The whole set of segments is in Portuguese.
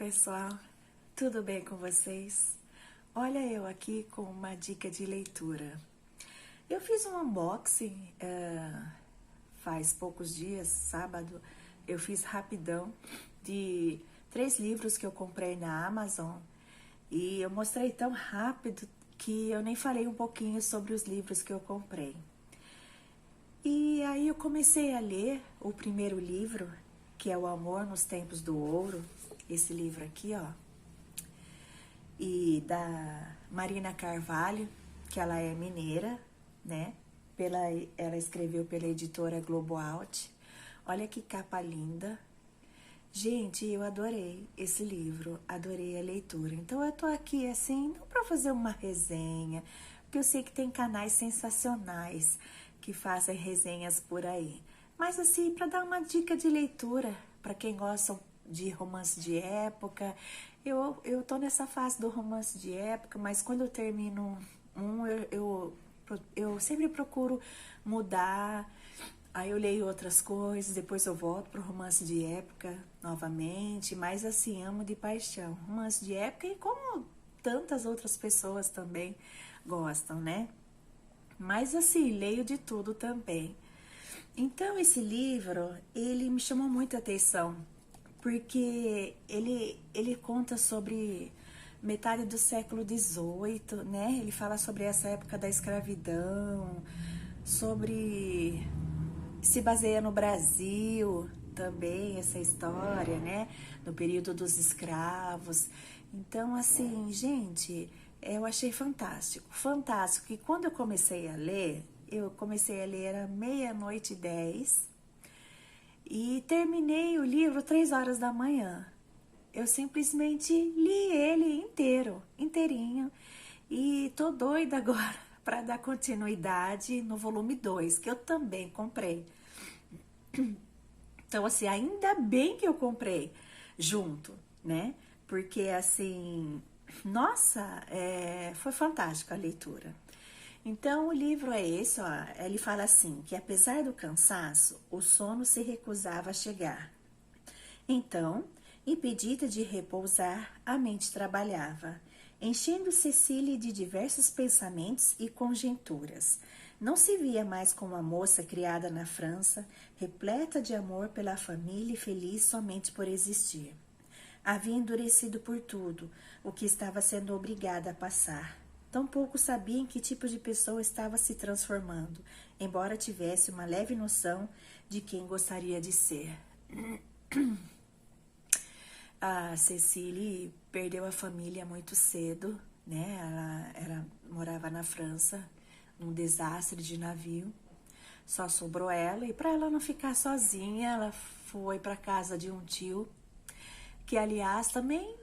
pessoal, tudo bem com vocês? Olha eu aqui com uma dica de leitura. Eu fiz um unboxing faz poucos dias, sábado, eu fiz rapidão de 3 livros que eu comprei na Amazon e eu mostrei tão rápido que eu nem falei um pouquinho sobre os livros que eu comprei. E aí eu comecei a ler o primeiro livro, que é O Amor nos Tempos do Ouro, esse livro aqui, ó, e da Marina Carvalho, que ela é mineira, né? Ela escreveu pela editora Globo Out. Olha que capa linda. Gente, eu adorei esse livro, adorei a leitura. Então eu tô aqui assim, não para fazer uma resenha, porque eu sei que tem canais sensacionais que fazem resenhas por aí, mas assim, para dar uma dica de leitura para quem gosta de romance de época. Eu tô nessa fase do romance de época, mas quando eu termino eu sempre procuro mudar. Aí eu leio outras coisas, depois eu volto pro romance de época novamente, mas assim, amo de paixão romance de época, e como tantas outras pessoas também gostam, né? Mas assim, leio de tudo também. Então esse livro, ele me chamou muita atenção, porque ele conta sobre metade do século XVIII, né? Ele fala sobre essa época da escravidão, sobre... se baseia no Brasil também, essa história, né? No período dos escravos. Então, assim, gente, eu achei fantástico. Fantástico que quando eu comecei a ler à 00:10 e terminei o livro 3 horas da manhã. Eu simplesmente li ele inteiro, inteirinho. E tô doida agora para dar continuidade no volume 2, que eu também comprei. Então, assim, ainda bem que eu comprei junto, né? Porque, assim, nossa, foi fantástica a leitura. Então, o livro é esse, ó, ele fala assim, que apesar do cansaço, o sono se recusava a chegar. Então, impedida de repousar, a mente trabalhava, enchendo Cecília de diversos pensamentos e conjecturas. Não se via mais como a moça criada na França, repleta de amor pela família e feliz somente por existir. Havia endurecido por tudo o que estava sendo obrigada a passar. Tampouco sabia em que tipo de pessoa estava se transformando, embora tivesse uma leve noção de quem gostaria de ser. A Cecília perdeu a família muito cedo, né? Ela morava na França, num desastre de navio. Só sobrou ela, e para ela não ficar sozinha, ela foi para casa de um tio, que aliás também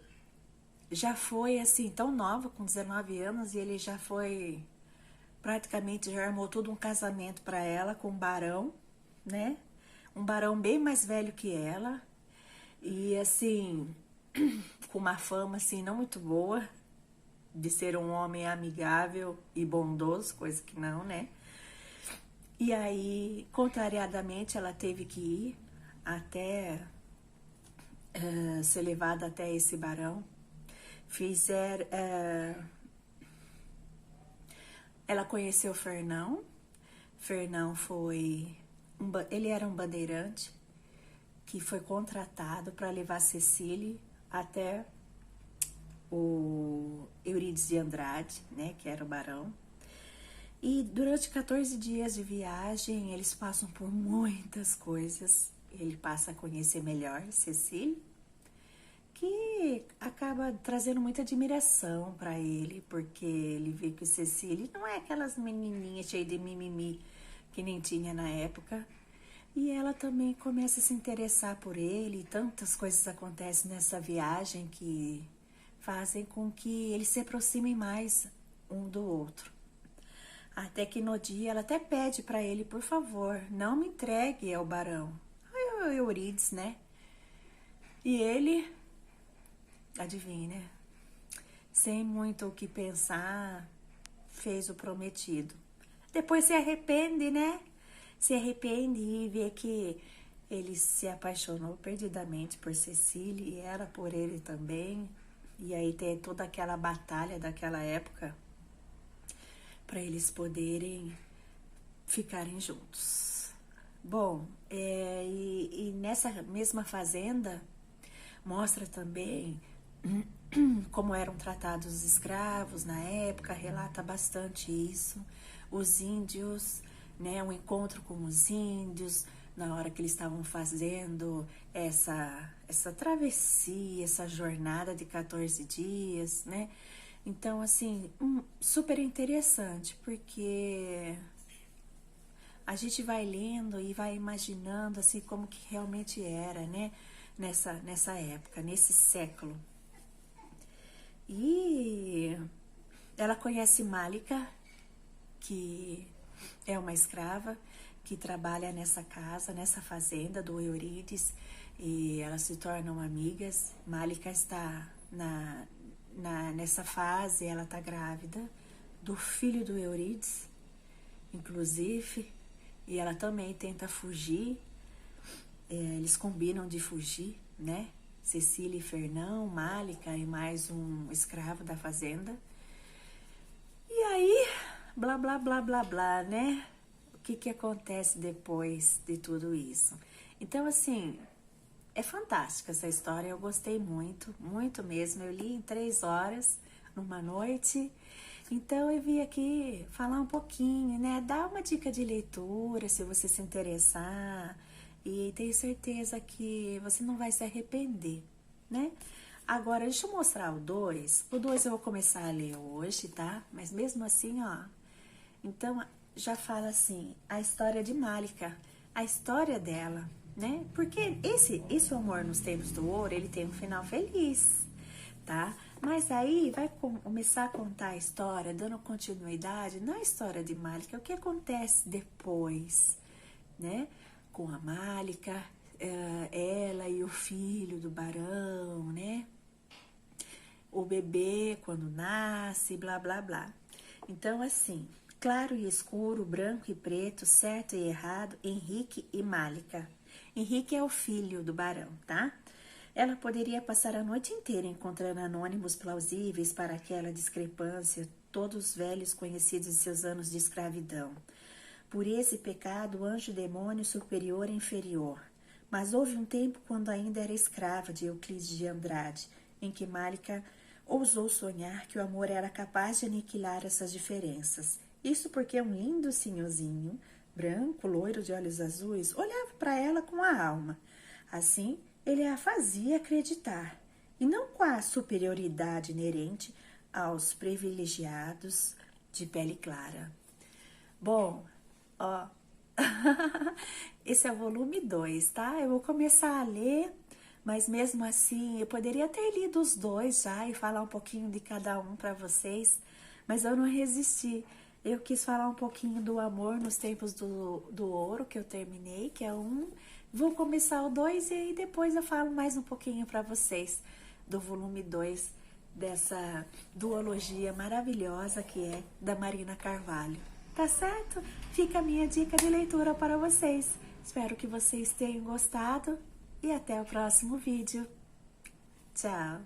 já foi assim tão nova, com 19 anos, e ele já foi praticamente, já armou todo um casamento para ela com um barão, né? Um barão bem mais velho que ela, e assim, com uma fama assim não muito boa de ser um homem amigável e bondoso, coisa que não, né? E aí, contrariadamente, ela teve que ir até ser levada até esse barão. Ela conheceu Fernão. Fernão foi ele era um bandeirante que foi contratado para levar Cecília até o Eurídice de Andrade, né, que era o barão. E durante 14 dias de viagem, eles passam por muitas coisas. Ele passa a conhecer melhor Cecília, que acaba trazendo muita admiração para ele, porque ele vê que Cecília não é aquelas menininhas cheias de mimimi que nem tinha na época. E ela também começa a se interessar por ele, e tantas coisas acontecem nessa viagem que fazem com que eles se aproximem mais um do outro. Até que no dia ela até pede para ele, por favor, não me entregue ao barão. Aí o Eurídice, né? E ele, adivinha, né? Sem muito o que pensar, fez o prometido. Depois se arrepende, né? Se arrepende e vê que ele se apaixonou perdidamente por Cecília e ela por ele também. E aí tem toda aquela batalha daquela época para eles poderem ficarem juntos. Bom, e nessa mesma fazenda mostra também como eram tratados os escravos na época, relata bastante isso. Os índios, né, um encontro com os índios, na hora que eles estavam fazendo essa travessia, essa jornada de 14 dias, né? Então, assim, super interessante, porque a gente vai lendo e vai imaginando, assim, como que realmente era, né? Nessa época, nesse século. E ela conhece Malika, que é uma escrava que trabalha nessa casa, nessa fazenda do Eurídice, e elas se tornam amigas. Malika está nessa fase, ela está grávida do filho do Eurídice, inclusive, e ela também tenta fugir. Eles combinam de fugir, né? Cecília e Fernão, Malika e mais um escravo da fazenda. E aí, blá, blá, blá, blá, blá, né? O que acontece depois de tudo isso? Então, assim, é fantástica essa história, eu gostei muito, muito mesmo. Eu li em 3 horas, numa noite. Então, eu vim aqui falar um pouquinho, né? Dar uma dica de leitura, se você se interessar. E tenho certeza que você não vai se arrepender, né? Agora, deixa eu mostrar o 2. O 2 eu vou começar a ler hoje, tá? Mas mesmo assim, ó. Então, já fala assim, a história de Malika, a história dela, né? Porque esse Amor nos Tempos do Ouro, ele tem um final feliz, tá? Mas aí vai começar a contar a história, dando continuidade na história de Malika, o que acontece depois, né? Com a Malika, ela e o filho do barão, né? O bebê quando nasce, blá, blá, blá. Então, assim, claro e escuro, branco e preto, certo e errado, Henrique e Malika. Henrique é o filho do barão, tá? Ela poderia passar a noite inteira encontrando anônimos plausíveis para aquela discrepância, todos velhos conhecidos de seus anos de escravidão. Por esse pecado, anjo-demônio superior e inferior. Mas houve um tempo quando ainda era escrava de Euclides de Andrade, em que Malika ousou sonhar que o amor era capaz de aniquilar essas diferenças. Isso porque um lindo senhorzinho, branco, loiro de olhos azuis, olhava para ela com a alma. Assim, ele a fazia acreditar, e não com a superioridade inerente aos privilegiados de pele clara. Bom, ó, esse é o volume 2, tá? Eu vou começar a ler, mas mesmo assim, eu poderia ter lido os 2 já e falar um pouquinho de cada um para vocês, mas eu não resisti. Eu quis falar um pouquinho do Amor nos Tempos do Ouro, que eu terminei, que é um. Vou começar o 2 e aí depois eu falo mais um pouquinho para vocês do volume 2, dessa duologia maravilhosa que é da Marina Carvalho. Tá certo? Fica a minha dica de leitura para vocês. Espero que vocês tenham gostado e até o próximo vídeo. Tchau!